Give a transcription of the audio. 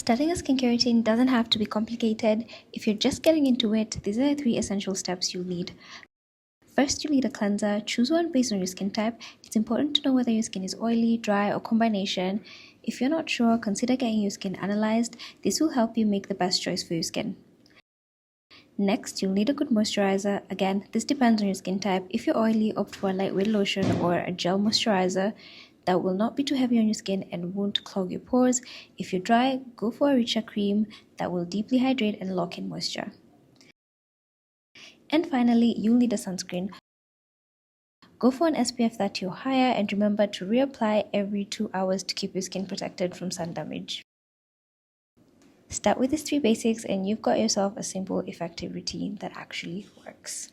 Starting a skincare routine doesn't have to be complicated. If you're just getting into it, these are the 3 essential steps you'll need. First, you need a cleanser. Choose one based on your skin type. It's important to know whether your skin is oily, dry, or combination. If you're not sure, consider getting your skin analyzed. This will help you make the best choice for your skin. Next, you'll need a good moisturizer. Again, this depends on your skin type. If you're oily, opt for a lightweight lotion or a gel moisturizer that will not be too heavy on your skin and won't clog your pores. If you're dry, go for a richer cream that will deeply hydrate and lock in moisture. And finally, you'll need a sunscreen. Go for an SPF 30 or higher, and remember to reapply every 2 hours to keep your skin protected from sun damage. Start with these 3 basics and you've got yourself a simple, effective routine that actually works.